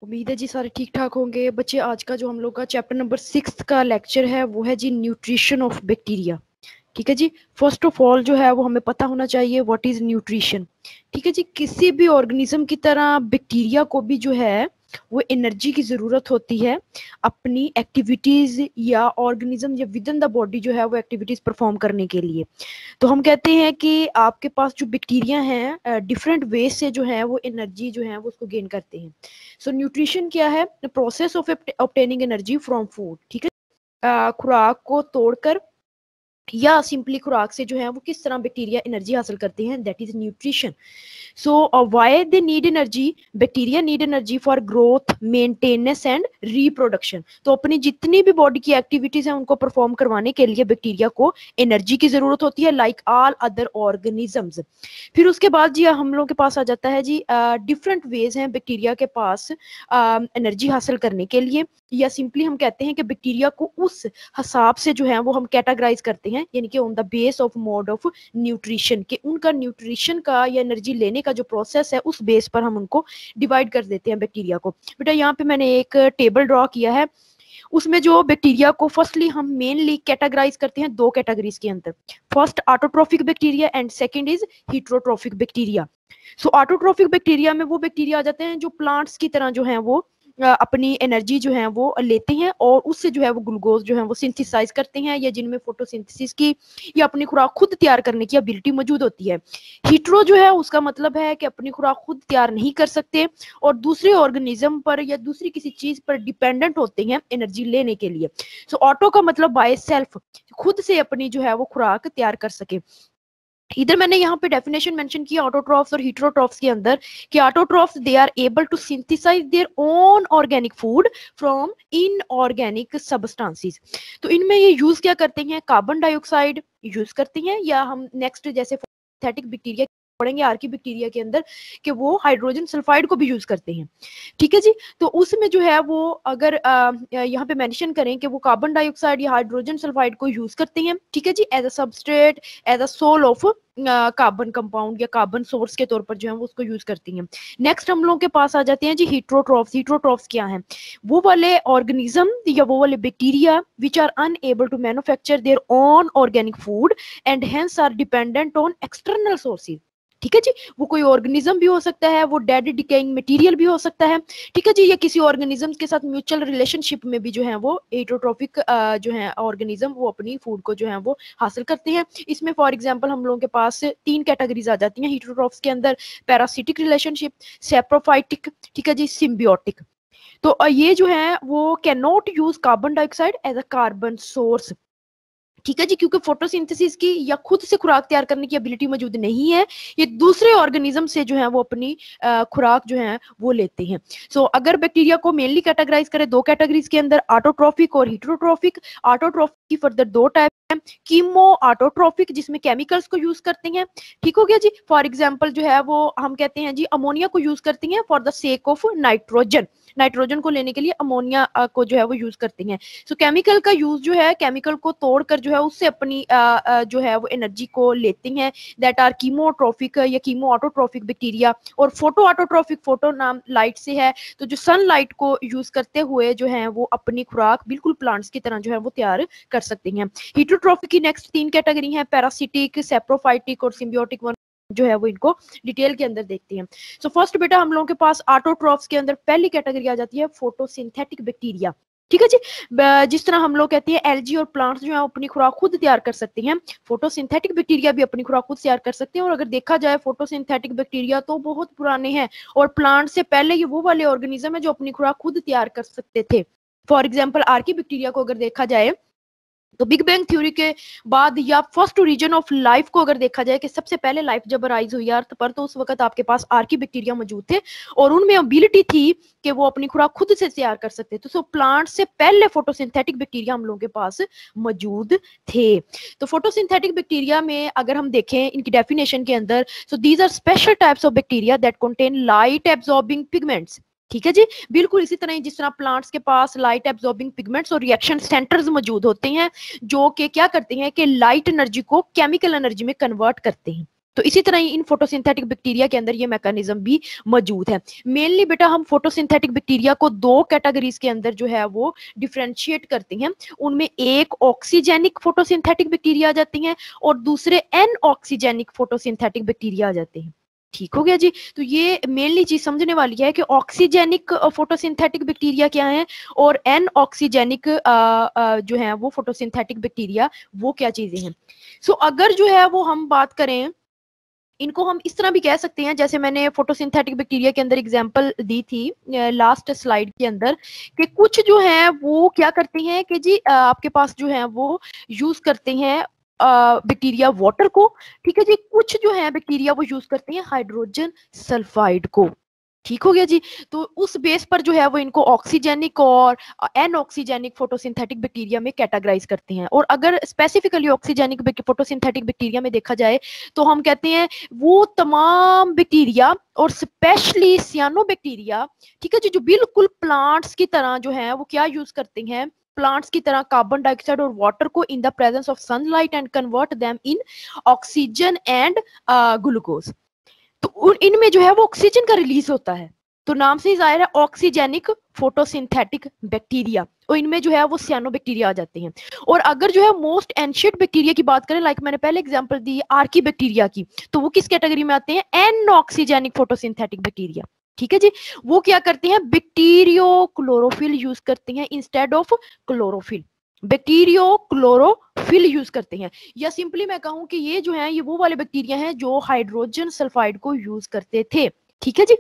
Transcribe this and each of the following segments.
उम्मीद है जी सारे ठीक ठाक होंगे बच्चे। आज का जो हम लोग का चैप्टर नंबर 6 का लेक्चर है वो है जी न्यूट्रिशन ऑफ बैक्टीरिया। ठीक है जी। फर्स्ट ऑफ ऑल जो है वो हमें पता होना चाहिए व्हाट इज न्यूट्रिशन। ठीक है जी। किसी भी ऑर्गेनिज्म की तरह बैक्टीरिया को भी जो है वो एनर्जी की ज़रूरत होती है अपनी एक्टिविटीज़ या ऑर्गेनिज्म या विद इन द बॉडी जो है वो एक्टिविटीज़ परफॉर्म करने के लिए। तो हम कहते हैं कि आपके पास जो बैक्टीरिया हैं डिफरेंट वे से जो है वो एनर्जी जो है वो उसको गेन करते हैं। सो न्यूट्रिशन क्या है? Process of obtaining energy from food. ठीक है। खुराक को तोड़कर या सिंपली खुराक से जो है वो किस तरह बैक्टीरिया एनर्जी हासिल करते हैं, that is nutrition. So why they need energy? Bacteria need energy for growth, maintenance and reproduction. तो अपनी जितनी भी बॉडी की एक्टिविटीज हैं उनको परफॉर्म करवाने के लिए बैक्टीरिया को एनर्जी की जरूरत होती है लाइक ऑल अदर ऑर्गेनिजम्स। फिर उसके बाद जी हम लोगों के पास आ जाता है जी डिफरेंट वेज हैं बैक्टीरिया के पास एनर्जी हासिल करने के लिए, या सिंपली हम कहते हैं कि बैक्टीरिया को उस हिसाब से जो है वो हम कैटेगराइज करते हैं, यानी कि on the base of mode of nutrition के उनका न्यूट्रिशन का या एनर्जी लेने का जो प्रोसेस है उस बेस पर हम उनको डिवाइड कर देते हैं बैक्टीरिया को। बेटा यहाँ पे मैंने एक टेबल ड्रॉ किया है, उसमें जो बैक्टीरिया को फर्स्टली हम मेनली कैटेगराइज करते हैं दो कैटेगरीज के अंदर। First autotrophic bacteria and second is heterotrophic bacteria. So autotrophic bacteria में वो बैक्टीरिया आ जाते हैं जो प्लांट्स की तरह जो है वो अपनी एनर्जी जो है वो लेते हैं और उससे जो है वो ग्लूकोज जो है वो सिंथेसाइज करते हैं, या जिनमें फोटोसिंथेसिस की या अपनी खुराक खुद तैयार करने की एबिलिटी मौजूद होती है। हीट्रो जो है उसका मतलब है कि अपनी खुराक खुद तैयार नहीं कर सकते और दूसरे ऑर्गेनिज्म पर या दूसरी किसी चीज पर डिपेंडेंट होते हैं एनर्जी लेने के लिए। सो ऑटो का मतलब बाय सेल्फ, खुद से अपनी जो है वो खुराक तैयार कर सके। इधर मैंने यहाँ पे डेफिनेशन मेंशन किया ऑटोट्रॉफ्स और हीट्रोट्रॉफ्स के अंदर कि autotrophs they are able to synthesise their own organic food from inorganic substances. तो इनमें ये यूज क्या करते हैं? कार्बन डाइऑक्साइड यूज करते हैं, या हम नेक्स्ट जैसे सिंथेटिक बैक्टीरिया पढ़ेंगे आर्की बैक्टीरिया के अंदर कि वो हाइड्रोजन सल्फाइड को भी यूज करते हैं। ठीक है जी। तो उसमें जो है वो अगर यहाँ पे मेंशन करें कि वो कार्बन डाइऑक्साइड या हाइड्रोजन सल्फाइड को यूज करते हैं, ठीक है जी, as a substrate, as a sole of carbon compound या कार्बन सोर्स के तौर पर जो है वो उसको यूज करती हैं। नेक्स्ट हम लोग के पास आ जाते हैं जी हीट्रोट्रॉफ्स। हीट्रोट्रॉफ्स क्या हैं? वो वाले ऑर्गेनिज्म या वो वाले bacteria which are unable to manufacture their own organic food and hence are dependent on external sources. ठीक है जी। वो कोई ऑर्गेनिज्म भी हो सकता है, वो डेड डिकेइंग मटेरियल भी हो सकता है। ठीक है जी। या किसी ऑर्गेनिज्म के साथ म्यूचुअल रिलेशनशिप में भी जो है वो हेटरोट्रोफिक जो है ऑर्गेनिज्म वो अपनी फूड को जो है वो हासिल करते हैं। इसमें फॉर एग्जांपल हम लोगों के पास 3 कैटेगरीज आ जाती हैं हेटरोट्रोफ्स के अंदर: पैरासिटिक रिलेशनशिप, सेप्रोफाइटिक, ठीक है जी, सिम्बियोटिक। तो ये जो है वो can not use carbon dioxide as a carbon source. ठीक है जी, क्योंकि फोटोसिंथेसिस की या खुद से खुराक तैयार करने की एबिलिटी मौजूद नहीं है, ये दूसरे ऑर्गेनिज्म से जो है वो अपनी खुराक जो है वो लेते हैं। सो अगर बैक्टीरिया को मेनली कैटेगराइज करें दो कैटेगरीज के अंदर, ऑटोट्रोफिक और हीट्रोट्रोफिक। ऑटोट्रोफिक की फर्दर दो टाइप है, कीमो ऑटोट्रोफिक जिसमें केमिकल्स को यूज करते हैं। ठीक हो गया जी। फॉर एग्जाम्पल जो है वो हम कहते हैं जी अमोनिया को यूज करते हैं for the sake of nitrogen, nitrogen को लेने के लिए अमोनिया को जो है वो यूज करते हैं। सो केमिकल का यूज जो है केमिकल को तोड़कर जो है उससे अपनी जो है वो एनर्जी को लेते हैं, दैट आर कीमोट्रोफिक या कीमो ऑटोट्रोफिक बैक्टीरिया। और फोटो ऑटोट्रोफिक, फोटो नाम लाइट से है, तो जो सनलाइट को यूज करते हुए जो है वो अपनी खुराक बिल्कुल प्लांट्स की तरह जो है वो तैयार कर सकते हैं। हीटरोट्रोफिक की नेक्स्ट 3 कैटेगरी है, पैरासिटिक, सेप्रोफाइटिक और सिम्बियोटिक वन जो है वो इनको डिटेल के अंदर देखते हैं। सो फर्स्ट बेटा हम लोगों के पास ऑटोट्रॉफ्स के अंदर पहली कैटेगरी आ जाती है फोटोसिंथेटिक बैक्टीरिया। ठीक है जी। जिस तरह हम लोग कहते हैं एल्गी और प्लांट्स जो है अपनी खुराक खुद तैयार कर सकते हैं, फोटोसिंथेटिक बैक्टीरिया भी अपनी खुराक खुद तैयार कर सकते हैं। और अगर देखा जाए फोटोसिंथेटिक बैक्टीरिया तो बहुत पुराने हैं और प्लांट से पहले ये वो वाले ऑर्गेनिज्म है जो अपनी खुराक खुद तैयार कर सकते थे। फॉर एग्जाम्पल आर्की बैक्टीरिया को अगर देखा जाए तो बिग बैंग थ्योरी के बाद या फर्स्ट ओरिजिन ऑफ लाइफ को अगर देखा जाए कि सबसे पहले लाइफ जब अराइज हुई अर्थ पर, तो उस वक्त आपके पास आर्की बैक्टीरिया मौजूद थे और उनमें एबिलिटी थी कि वो अपनी खुराक खुद से तैयार कर सकते थे। सो प्लांट से पहले फोटोसिंथेटिक बैक्टीरिया हम लोगों के पास मौजूद थे। तो फोटोसिंथेटिक बैक्टीरिया में अगर हम देखें इनकी डेफिनेशन के अंदर, so these are special types of bacteria that contain light absorbing pigments. ठीक है जी। बिल्कुल इसी तरह जिस तरह प्लांट्स के पास लाइट एब्जॉर्बिंग पिगमेंट्स और रिएक्शन सेंटर्स मौजूद होते हैं जो कि क्या करते हैं कि लाइट एनर्जी को केमिकल एनर्जी में कन्वर्ट करते हैं। तो इसी तरह ही इन फोटोसिंथेटिक बैक्टीरिया के अंदर ये मैकेनिज्म भी मौजूद है। मेनली बेटा हम फोटोसिंथेटिक बैक्टीरिया को दो कैटेगरीज के अंदर जो है वो डिफरेंशिएट करते हैं। उनमें एक ऑक्सीजेनिक फोटोसिंथेटिक बैक्टीरिया आ जाती हैं और दूसरे एनऑक्सीजेनिक फोटोसिंथेटिक बैक्टीरिया आ जाते हैं। ठीक हो गया जी। तो ये मेनली चीज समझने वाली है कि ऑक्सीजेनिक फोटोसिंथेटिक बैक्टीरिया क्या है और एनऑक्सीजेनिक जो है वो फोटोसिंथेटिक बैक्टीरिया वो क्या चीजें हैं। सो अगर जो है वो हम बात करें, इनको हम इस तरह भी कह सकते हैं, जैसे मैंने फोटोसिंथेटिक बैक्टीरिया के अंदर एग्जांपल दी थी लास्ट स्लाइड के अंदर, कि कुछ जो है वो क्या करते हैं कि जी आपके पास जो है वो यूज करते हैं बैक्टीरिया वाटर को, ठीक है जी। कुछ जो है बैक्टीरिया वो यूज करते हैं हाइड्रोजन सल्फाइड को। ठीक हो गया जी। तो उस बेस पर जो है वो इनको ऑक्सीजेनिक और एनऑक्सीजेनिक फोटोसिंथेटिक बैक्टीरिया में कैटेगराइज करते हैं। और अगर स्पेसिफिकली ऑक्सीजेनिक फोटोसिंथेटिक बैक्टीरिया में देखा जाए तो हम कहते हैं वो तमाम बैक्टीरिया और स्पेशली सियानोबैक्टीरिया, ठीक है जी, जो बिल्कुल प्लांट्स की तरह जो है वो क्या यूज करते हैं, प्लांट्स की तरह कार्बन डाइऑक्साइड और वाटर को in the presence of sunlight and convert them in oxygen and glucose. तो इनमें जो है वो ऑक्सीजन का रिलीज होता है, तो नाम से ही जाहिर है ऑक्सीजेनिक फोटोसिंथेटिक बैक्टीरिया, और इनमें जो है वो सियानो बैक्टीरिया आ जाते हैं। और अगर जो है मोस्ट एंशिएंट बैक्टीरिया की बात करें, लाइक मैंने पहले एग्जांपल दी आर्की बैक्टीरिया की, तो वो किस कैटेगरी में आते हैं, एनऑक्सीजेनिक फोटोसिंथेटिक बैक्टीरिया। ठीक है जी। वो क्या करते हैं, बैक्टीरियो क्लोरोफिल यूज करते हैं instead of chlorophyll, bacterio chlorophyll use करते हैं। या सिंपली मैं कहूं कि ये जो है ये वो वाले बैक्टीरिया हैं जो हाइड्रोजन सल्फाइड को यूज करते थे। ठीक है जी।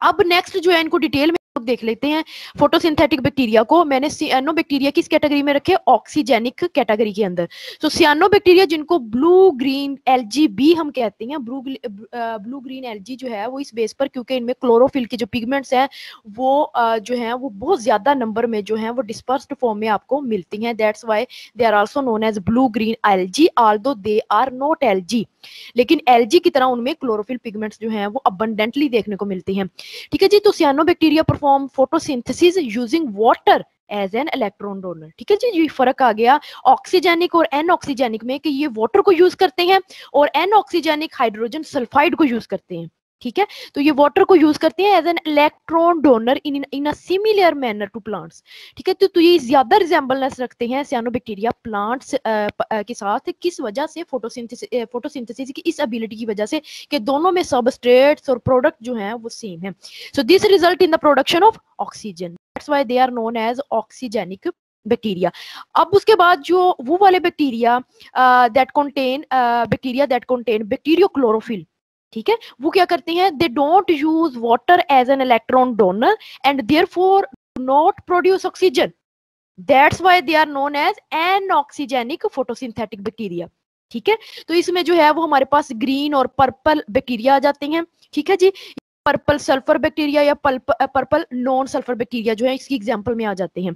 अब नेक्स्ट जो है इनको डिटेल में देख लेते हैं। फोटोसिंथेटिक बैक्टीरिया को मैंने सियानो बैक्टीरिया किस कैटेगरी में रखे, ऑक्सीजेनिक कैटेगरी के अंदर। तो सियानो बैक्टीरिया जिनको ब्लू ग्रीन एलजी भी हम कहते हैं, ब्लू ग्रीन एलजी जो है वो इस बेस पर, क्योंकि इनमें क्लोरोफिल के जो पिगमेंट्स हैं वो जो है वो बहुत ज्यादा नंबर में जो है वो डिस्पर्स्ड फॉर्म में आपको मिलती हैं। That's why they are also known as blue green algae, although they are not algae, लेकिन एलजी की तरह उनमें क्लोरोफिल पिगमेंट्स जो हैं वो अबंडेंटली देखने को मिलती हैं। ठीक है जी। तो cyanobacteria perform photosynthesis using water as an electron donor. ठीक है जी। ये फर्क आ गया ऑक्सीजेनिक और एनऑक्सीजेनिक में कि ये वाटर को यूज करते हैं और एनऑक्सीजेनिक हाइड्रोजन सल्फाइड को यूज करते हैं। ठीक है। तो ये वाटर को यूज करते हैं as an electron donor in a similar manner to plants. ठीक है। तो ये ज्यादा रिजेंबलनेस रखते हैं सियानोबैक्टीरिया प्लांट्स के साथ, किस वजह से, फोटोसिंथेसिस की इस एबिलिटी की वजह से कि दोनों में सबस्ट्रेट्स और प्रोडक्ट जो हैं वो सेम है। So this result in the production of oxygen, that's why they are known as oxygenic bacteria. अब उसके बाद जो वो वाले bacteria that contain bacteriochlorophyll, ठीक है, वो क्या करते हैं, they don't use water as an electron donor and therefore not produce oxygen, that's why they are known as anoxygenic photosynthetic bacteria. ठीक है। तो इसमें जो है वो हमारे पास ग्रीन और पर्पल बैक्टीरिया आ जाते हैं। ठीक है जी। पर्पल सल्फर बैक्टीरिया या पर्पल नॉन सल्फर बैक्टीरिया जो है इसकी एग्जांपल में आ जाते हैं।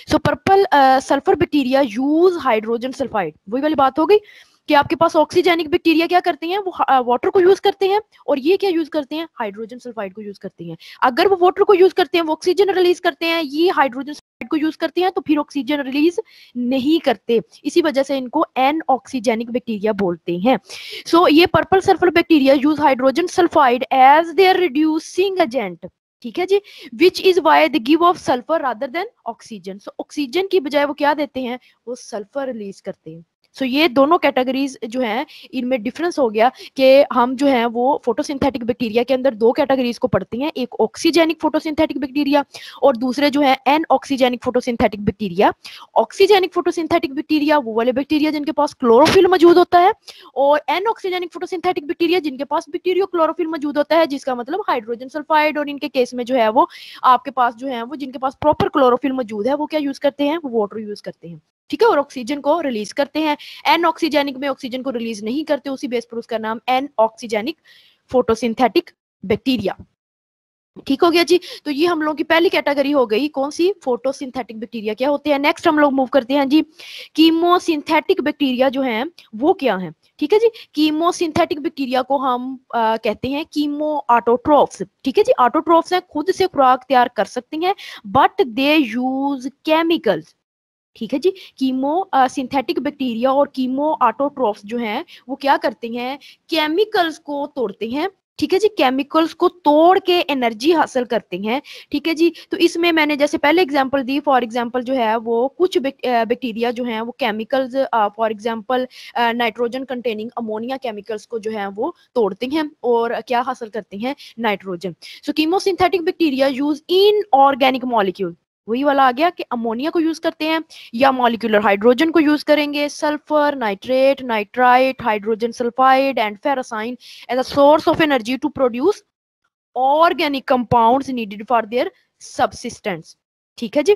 So purple sulphur bacteria use hydrogen sulphide, वही वाली बात हो गई कि आपके पास ऑक्सीजेनिक बैक्टीरिया क्या करते हैं, वो वाटर को यूज करते हैं, और ये क्या यूज करते हैं, हाइड्रोजन सल्फाइड को यूज करते हैं। अगर वो वाटर को यूज करते हैं वो ऑक्सीजन रिलीज करते हैं, ये हाइड्रोजन सल्फाइड को यूज करते हैं तो फिर ऑक्सीजन रिलीज नहीं करते, इसी वजह से इनको एनऑक्सीजेनिक बैक्टीरिया बोलते हैं। सो ये purple sulphur bacteria use hydrogen sulphide as their reducing agent. ठीक है जी। Which is why they give off sulphur rather than oxygen. So oxygen की बजाय वो क्या देते हैं, वो सल्फर रिलीज करते हैं। सो ये दोनों कैटेगरीज जो हैं इनमें डिफरेंस हो गया कि हम जो है वो फोटोसिंथेटिक बैक्टीरिया के अंदर दो कैटेगरीज को पढ़ते हैं, एक ऑक्सीजेनिक फोटोसिंथेटिक बैक्टीरिया और दूसरे जो है anoxygenic photosynthetic bacteria. Oxygenic photosynthetic bacteria वो वाले बैक्टीरिया जिनके पास क्लोरोफिल मौजूद होता है, और एनऑक्सीजेनिक फोटोसिंथेटिक बैक्टीरिया जिनके पास बैक्टीरियो क्लोरोफिल मौजूद होता है, जिसका मतलब हाइड्रोजन सल्फाइड। और इनके केस में जो है वो आपके पास जो है वो जिनके पास प्रॉपर क्लोरोफिल मौजूद है वो क्या यूज करते हैं, वो वाटर यूज करते हैं। ठीक है। और ऑक्सीजन को रिलीज करते हैं। एनऑक्सीजेनिक में ऑक्सीजन को रिलीज नहीं करते, उसी बेस पर उसका नाम एनऑक्सीजेनिक फोटोसिंथेटिक बैक्टीरिया। ठीक हो गया जी। तो ये हम लोगों की पहली कैटेगरी हो गई, कौन सी, फोटोसिंथेटिक बैक्टीरिया क्या होते हैं। नेक्स्ट हम लोग मूव करते हैं जी, कीमोसिंथेटिक बैक्टीरिया जो हैं वो क्या हैं। ठीक है जी। कीमोसिंथेटिक बैक्टीरिया को हम कहते हैं कीमो ऑटोट्रोफ्स। ठीक है जी। ऑटोट्रोफ्स हैं, खुद से खुराक तैयार कर सकती हैं, बट दे यूज केमिकल्स। ठीक है जी। कीमो सिंथेटिक बैक्टीरिया और कीमो ऑटोट्रोफ्स जो हैं वो क्या करते हैं, केमिकल्स को तोड़ते हैं। ठीक है जी, केमिकल्स को तोड़ के एनर्जी हासिल करते हैं। ठीक है जी, तो इसमें मैंने जैसे पहले एग्जांपल दी, फॉर एग्जांपल जो है वो कुछ बैक्टीरिया जो हैं वो chemicals, for example nitrogen containing ammonia chemicals को जो है वो तोड़ते हैं और क्या हासिल करते हैं, nitrogen. So chemosynthetic bacteria use in organic molecule, वही वाला आ गया कि अमोनिया को यूज करते हैं या मॉलिक्यूलर हाइड्रोजन को यूज करेंगे, sulphur, nitrate, nitrite, hydrogen sulphide and फेरासाइन as a source of energy to produce organic compounds needed for their subsistence. ठीक है जी।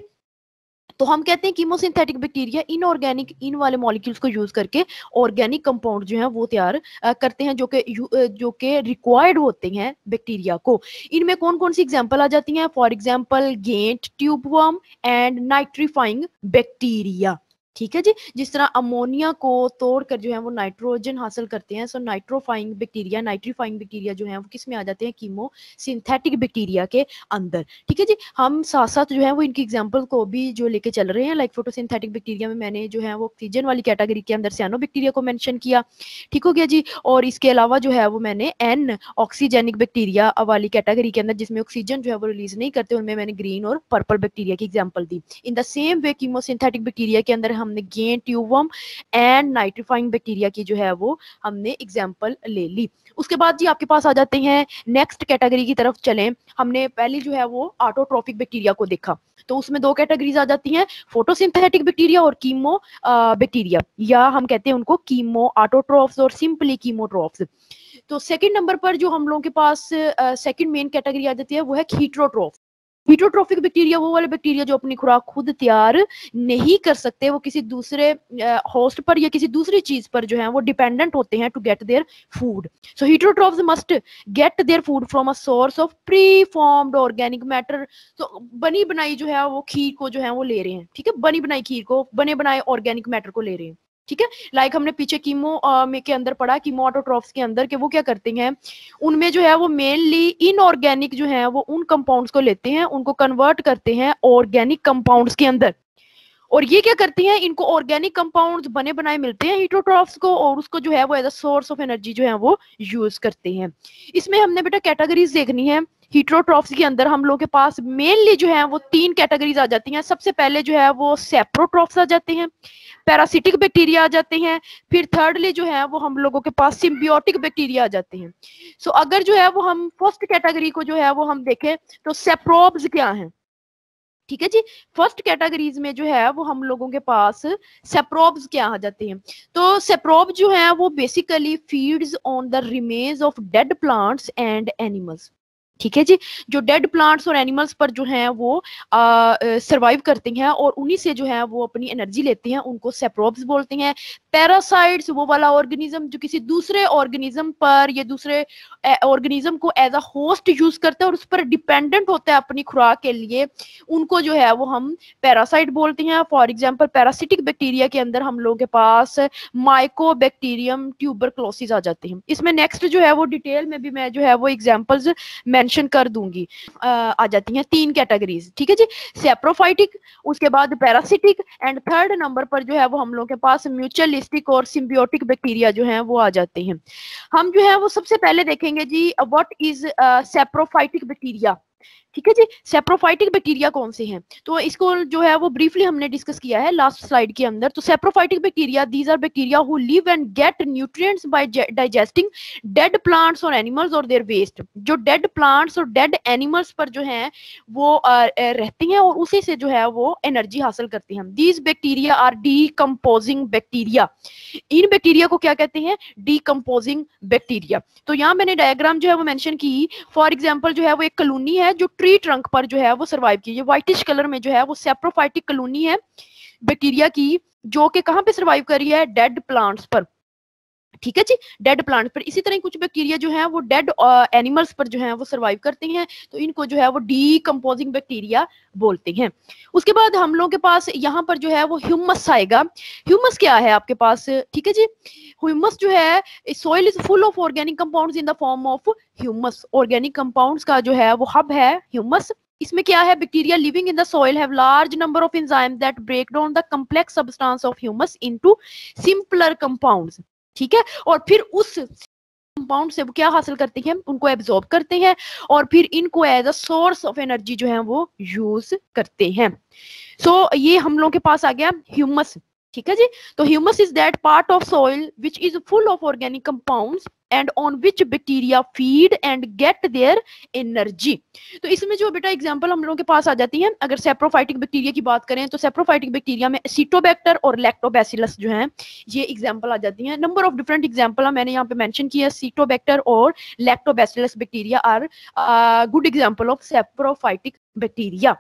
तो हम कहते हैं कीमोसिंथेटिक बैक्टीरिया इनऑर्गेनिक इन वाले मॉलिक्यूल्स को यूज करके ऑर्गेनिक कंपाउंड जो है वो तैयार करते हैं, जो कि रिक्वायर्ड होते हैं बैक्टीरिया को। इनमें कौन कौन सी एग्जांपल आ जाती हैं, for example giant tubeworm and nitrifying bacteria. ठीक है जी, जिस तरह अमोनिया को तोड़कर जो है वो नाइट्रोजन हासिल करते हैं, सो नाइट्रोफाइंग बैक्टीरिया, नाइट्रीफाइंग बैक्टीरिया जो है वो किस में आ जाते हैं, कीमो सिंथेटिक बैक्टीरिया के अंदर। ठीक है जी, हम साथ साथ जो है वो इनकी एग्जांपल को भी जो लेके चल रहे हैं, लाइक फोटोसिंथेटिक बैक्टीरिया में मैंने जो है वो ऑक्सीजन वाली कैटेगरी के अंदर सियानो बैक्टीरिया को मेंशन किया। ठीक हो गया जी। और इसके अलावा जो है वो मैंने एन ऑक्सीजेनिक बैक्टीरिया वाली कैटेगरी के अंदर जिसमें ऑक्सीजन जो है वो रिलीज नहीं करते, उनमें मैंने ग्रीन और पर्पल बैक्टीरिया की example the. In the same way chemosynthetic bacteria के अंदर हमने giant tubeworm and nitrifying bacteria की जो है वो हमने एग्जाम्पल ले ली। उसके बाद जी आपके पास आ जाते हैं नेक्स्ट कैटेगरी की तरफ चलें। हमने पहले जो है वो ऑटोट्रोफिक बैक्टीरिया को देखा, तो उसमें दो कैटेगरीज आ जाती हैं, फोटोसिंथेटिक बैक्टीरिया और कीमो बैक्टीरिया, या हम कहते हैं उनको कीमो ऑटोट्रोफ्स और सिंपली कीमोट्रोफ्स। तो सेकंड नंबर पर जो हम लोगों के पास सेकंड मेन कैटेगरी आ जाती है वो है हीटरोट्रोफ। हीटरोट्रोफिक बैक्टीरिया वो वाले बैक्टीरिया जो अपनी खुराक खुद तैयार नहीं कर सकते, वो किसी दूसरे होस्ट पर या किसी दूसरी चीज पर जो है वो डिपेंडेंट होते हैं to get their food. So heterotrophs must get their food from a source of preformed organic matter. तो बनी बनाई जो है वो खीर को जो है वो ले रहे हैं। ठीक है, बनी बनाई खीर को, बने बनाए ऑर्गेनिक मैटर को ले रहे हैं। ठीक है, लाइक हमने पीछे कीमो में के अंदर पढ़ा, कीमो ऑटोट्रोफ्स के अंदर, कि वो क्या करते हैं, उनमें जो है वो मेनली इनऑर्गेनिक जो है वो उन कंपाउंड्स को लेते हैं, उनको कन्वर्ट करते हैं ऑर्गेनिक कंपाउंड्स के अंदर। और ये क्या करती हैं, इनको ऑर्गेनिक कंपाउंड्स बने बनाए मिलते हैं हीटरोट्रोफ्स को, और उसको जो है वो as a source of energy जो है वो यूज करते हैं। इसमें हमने बेटा कैटेगरीज देखनी है। हीटरोट्रोफ्स के अंदर हम लोगों के पास मेनली जो है वो तीन कैटेगरीज आ जाती हैं। सबसे पहले जो है वो सेप्रोट्रोफ्स आ जाते हैं, पैरासिटिक बैक्टीरिया आ जाते हैं, फिर थर्डली जो है वो हम लोगों के पास सिम्बियोटिक बैक्टीरिया आ जाते हैं। सो अगर जो है वो हम फर्स्ट कैटेगरी को जो है वो हम देखें तो सेप्रोब्स क्या हैं। ठीक है जी, फर्स्ट कैटेगरीज में जो है वो हम लोगों के पास सेप्रोब्स क्या आ जाते हैं। तो सेप्रोब जो है वो basically feeds on the remains of dead plants and animals. ठीक है जी, जो डेड प्लांट्स और एनिमल्स पर जो है वो सरवाइव करते हैं और उन्हीं से जो है वो अपनी एनर्जी लेते हैं, उनको सेप्रोब्स बोलते हैं। पैरासाइट्स वो वाला ऑर्गेनिज्म जो किसी दूसरे ऑर्गेनिज्म पर या दूसरे ऑर्गेनिज्म को एज अ होस्ट यूज करता है और उस पर डिपेंडेंट होता है अपनी खुराक के लिए, उनको जो है वो हम पैरासाइट बोलते हैं। फॉर एग्जांपल पैरासिटिक बैक्टीरिया के अंदर हम लोगों के पास माइकोबैक्टीरियम ट्यूबरक्लोसिस आ जाते हैं। इसमें नेक्स्ट जो है वो डिटेल में भी मैं जो है वो एग्जांपल्स मेंशन कर दूंगी। आ जाती हैं तीन कैटेगरीज। ठीक है जी, सेप्रोफाइटिक, उसके बाद पैरासिटिक, एंड थर्ड नंबर पर जो है वो हम लोगों के पास म्यूचुअलिस्टिक और सिम्बियोटिक बैक्टीरिया जो है वो आ जाते हैं। हम जो है वो सबसे पहले देखेंगे जी व्हाट इज सेप्रोफाइटिक बैक्टीरिया। ठीक है जी, सेप्रोफाइटिक बैक्टीरिया कौन से हैं, तो इसको जो है वो ब्रीफली हमने डिस्कस किया है लास्ट स्लाइड के अंदर। तो saprophytic bacteria, these are bacteria who live and get nutrients by digesting dead plants और एनिमल्स और देयर वेस्ट। जो डेड प्लांट्स और डेड एनिमल्स पर जो है वो रहती हैं और उसी से जो है वो एनर्जी हासिल करती हैं। These bacteria are decomposing bacteria. इन बैक्टीरिया को क्या कहते हैं, डीकम्पोजिंग बैक्टीरिया। तो यहाँ मैंने डायग्राम जो है वो मेंशन की। फॉर एग्जांपल जो है वो एक कॉलोनी है जो ट्री ट्रंक पर जो है वो सर्वाइव की, ये व्हाइटिश कलर में जो है वो सेप्रोफाइटिक कॉलोनी है बैक्टीरिया की, जो कि कहां पे सर्वाइव कर रही है, डेड प्लांट्स पर। ठीक है जी, डेड प्लांट पर। इसी तरह कुछ बैक्टीरिया जो है वो डेड एनिमल्स पर जो है वो सर्वाइव करते हैं, तो इनको जो है वो डीकम्पोजिंग बैक्टीरिया बोलते हैं। उसके बाद हम लोगों के पास यहाँ पर जो है वो ह्यूमस आएगा। ह्यूमस क्या है आपके पास, ठीक है जी, ह्यूमस जो है, soil is full of organic compounds in the form of humus. Organic compounds का जो है वो हब है ह्यूमस। इसमें क्या है, bacteria living in the soil have large number of enzyme that break down the complex substance of humus into simpler compounds, ठीक है, और फिर उस कंपाउंड से वो क्या हासिल करते हैं, उनको एब्जॉर्ब करते हैं और फिर इनको as a source of energy जो है वो यूज करते हैं। सो ये हम लोगों के पास आ गया ह्यूमस, ठीक है जी। तो humus is that part of soil which is full of organic compounds and on which bacteria feed and get their energy. तो इसमें जो बेटा एग्जांपल हम लोगों के पास आ जाती है, अगर सेप्रोफाइटिक बैक्टीरिया की बात करें तो सेप्रोफाइटिक बैक्टीरिया में एसिटोबैक्टर और लैक्टोबैसिलस जो है ये एग्जांपल आ जाती हैं। नंबर ऑफ डिफरेंट एग्जांपल मैंने यहाँ पे मेंशन किया, एसिटोबैक्टर और lactobacillus bacteria are good example of saprophytic bacteria.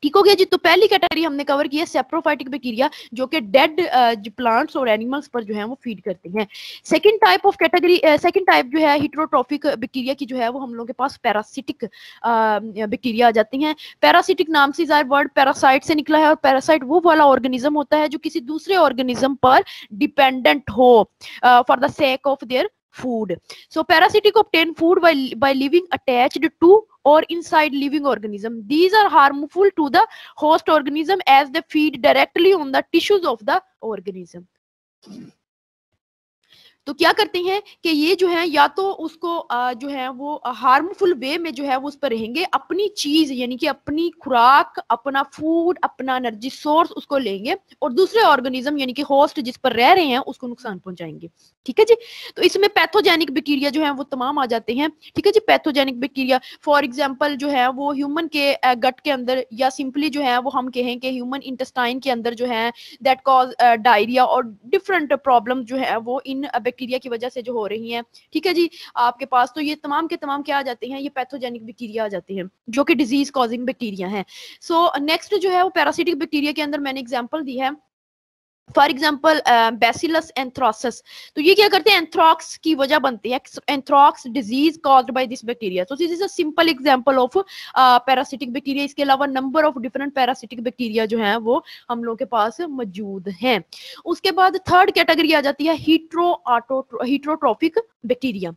ठीक हो गया जी। तो पहली कैटेगरी हमने कवर की है सेप्रोफाइटिक बैक्टीरिया, जो कि डेड प्लांट्स और एनिमल्स पर जो है वो फीड करते हैं। Second type of category, second type जो है हेटेरोट्रॉफिक बैक्टीरिया की जो है वो हम लोगों के पास पैरासिटिक बैक्टीरिया आ जाती हैं। पैरासिटिक नाम से जाहिर वर्ड पैरासाइट से निकला है, और पैरासाइट वो वाला ऑर्गेनिज्म होता है जो किसी दूसरे ऑर्गेनिज्म पर डिपेंडेंट हो for the sake of their food. So parasitic obtain food by living attached to or inside living organism. These are harmful to the host organism as they feed directly on the tissues of the organism. तो क्या करते हैं कि ये जो है या तो उसको जो है वो हार्मफुल वे में जो है वो उस पर रहेंगे, अपनी चीज यानी कि अपनी खुराक, अपना फूड, अपना एनर्जी सोर्स उसको लेंगे और दूसरे ऑर्गेनिज्म यानी कि होस्ट जिस पर रह रहे हैं उसको नुकसान पहुंचाएंगे। ठीक है जी। तो इसमें पैथोजेनिक बैक्टीरिया जो है वो तमाम आ जाते हैं। ठीक है जी। पैथोजेनिक बैक्टीरिया फॉर एग्जांपल जो है वो ह्यूमन के गट के अंदर या सिंपली जो है वो हम कहें कि ह्यूमन इंटेस्टाइन के अंदर जो है दैट कॉज डायरिया और डिफरेंट प्रॉब्लम जो है वो इन बैक्टीरिया की वजह से जो हो रही हैं। ठीक है जी आपके पास, तो ये तमाम के तमाम क्या आ जाते हैं, ये पैथोजेनिक बैक्टीरिया आ जाते हैं जो कि डिजीज कॉजिंग बैक्टीरिया हैं। सो नेक्स्ट जो है वो पैरासिटिक बैक्टीरिया के अंदर मैंने एग्जांपल दी है, फॉर एग्जाम्पल बैसिलस एंथ्रासिस। तो ये क्या करते हैं, एंथ्रॉक्स की वजह बनते हैं, anthrax disease caused by this bacteria. तो this is a simple example of parasitic bacteria. इसके अलावा number of different parasitic bacteria जो है वो हम लोग के पास मौजूद हैं। उसके बाद थर्ड कैटेगरी आ जाती है हीट्रोट्रॉफिक बैक्टीरिया।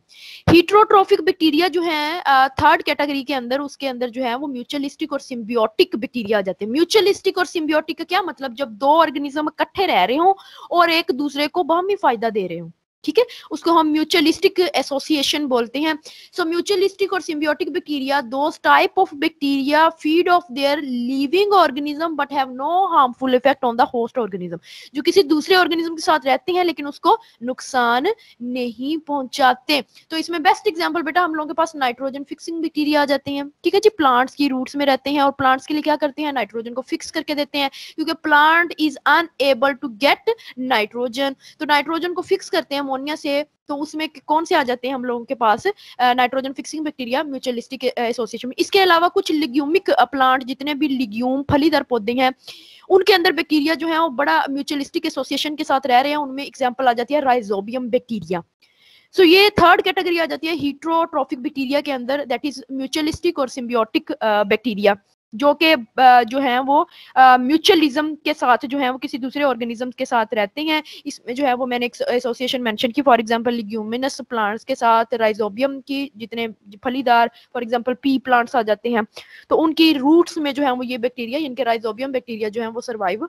हीट्रोट्रॉफिक बैक्टीरिया जो है थर्ड कैटेगरी के अंदर, उसके अंदर जो है वो म्यूचुअलिस्टिक और सिम्बियोटिक बैक्टीरिया आ जाते हैं। म्यूचुअलिस्टिक और सिम्बियोटिक का क्या मतलब, जब दो ऑर्गेनिज्म इकट्ठे रह रहे हो और एक दूसरे को बाहमी फायदा दे रहे हो। ठीक है, उसको हम म्यूचुअलिस्टिक एसोसिएशन बोलते हैं। सो म्यूचुअलिस्टिक और symbiotic bacteria those type of bacteria feed of their living organism but have no harmful effect on the host organism, जो किसी दूसरे ऑर्गेनिज्म के साथ रहते हैं लेकिन उसको नुकसान नहीं पहुंचाते। तो इसमें बेस्ट एग्जांपल बेटा हम लोगों के पास नाइट्रोजन फिक्सिंग बैक्टीरिया आ जाते हैं। ठीक है जी, प्लांट्स की रूट्स में रहते हैं और प्लांट्स के लिए क्या करते हैं, नाइट्रोजन को फिक्स करके देते हैं, क्योंकि plant is unable to get nitrogen. तो नाइट्रोजन को फिक्स करते हैं अमोनिया से, तो उसमें कौन से आ जाते हैं हम लोगों के पास, nitrogen fixing bacteria mutualistic association में। इसके अलावा कुछ लिग्यूमिक प्लांट, जितने भी लिग्यूम फलीदार पौधे हैं, उनके अंदर बैक्टीरिया जो है वो बड़ा म्यूचुअलिस्टिक एसोसिएशन के साथ रह रहे हैं। उनमें एग्जांपल आ जाती है राइजोबियम बैक्टीरिया। सो ये थर्ड कैटेगरी आ जाती है हीट्रोट्रॉफिक बैक्टीरिया के अंदर, दैट इज म्यूचुअलिस्टिक और सिम्बियोटिक बैक्टीरिया, जो कि जो है वो म्यूचुअलिज्म के साथ जो है वो किसी दूसरे ऑर्गेनिज्म के साथ रहते हैं। इसमें जो है वो मैंने एक एसोसिएशन मेंशन की, फॉर एग्जांपल लिग्यूमिनस प्लांट्स के साथ राइजोबियम की जितने फलीदार फॉर एग्जांपल पी प्लांट्स आ जाते हैं, तो उनकी रूट्स में जो है वो ये बैक्टीरिया, इनके राइजोबियम बैक्टीरिया जो है वो सर्वाइव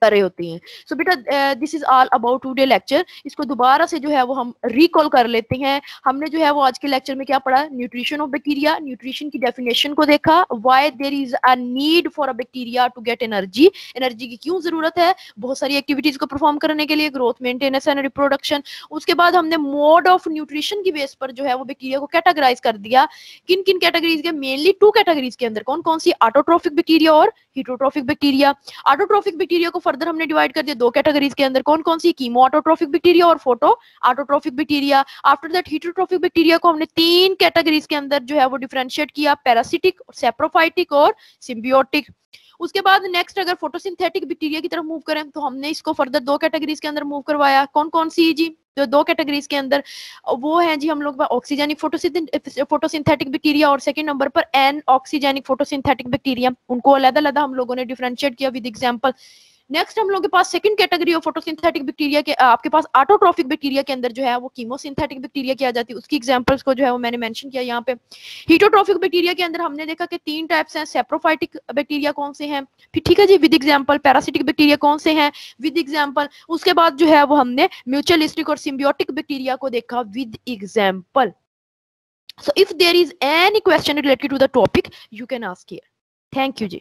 कर रहे होती हैं। सो बेटा this is all about today lecture. इसको दोबारा से जो है वो हम रिकॉल कर लेते हैं। हमने जो है वो आज के लेक्चर में क्या पढ़ा, न्यूट्रिशन ऑफ बैक्टीरिया, न्यूट्रिशन की डेफिनेशन को देखा, why there is a need for a bacteria to get energy, energy की क्यों जरूरत है बहुत सारी एक्टिविटीज को परफॉर्म करने के लिए, ग्रोथ, मेंटेनेंस एंड रिप्रोडक्शन। उसके बाद हमने मोड ऑफ न्यूट्रिशन की बेस पर जो है वो बैक्टीरिया को कैटेगराइज कर दिया, किन किन कैटेगरीज के, मेनली टू कैटेगरीज के अंदर, कौन कौन सी, ऑटोट्रोफिक बैक्टीरिया और हीटरोट्रोफिक बैक्टीरिया। ऑटोट्रोफिक बैक्टीरिया को फर्दर हमने डिवाइड कर दिया दो कैटेगरीज के अंदर, कौन कौन सी, कीमो ऑटोट्रोफिक बैक्टीरिया और photoautotrophic bacteria. After that heterotrophic bacteria को हमने तीन कैटेगरीज के अंदर जो है वो डिफरेंशिएट किया, पैरासिटिक, सेप्रोफाइटिक और सिम्बियोटिक। उसके बाद नेक्स्ट अगर फोटोसिंथेटिक बैक्टीरिया की तरफ मूव करें तो हमने इसको फर्दर दो कैटेगरीज के अंदर मूव करवाया, कौन कौन सी जी, जो दो कैटेगरीज के अंदर वो है जी हम लोग ऑक्सीजेनिक फोटोसिंथेटिक बैक्टीरिया और सेकंड नंबर पर एन ऑक्सीजेनिक फोटोसिंथेटिक बैक्टीरिया। उनको अलग अलग हम लोगों ने डिफरेंशिएट किया विद एग्जांपल। नेक्स्ट हम लोगों के पास second category of photosynthetic bacteria के आपके पास ऑटोट्रॉफिक बैक्टीरिया के अंदर जो है वो कीमोसिंथेटिक बैक्टीरिया की आ जाती है। उसकी एग्जांपल्स को जो है वो मैंने मेंशन किया यहाँ पे। हीटोट्रॉफिक बैक्टीरिया के अंदर हमने देखा कि 3 टाइप्स हैं। सेप्रोफाइटिक बैक्टीरिया कौन से हैं, फिर ठीक है जी, विद एग्जांपल। पैरासिटिक बैक्टीरिया कौन से हैं, विद एग्जांपल। उसके बाद जो है वो हमने म्यूचुअलिस्टिक और सिम्बियोटिक बैक्टीरिया को देखा with example. So if there is any question related to the topic, you can ask here. Thank you ji.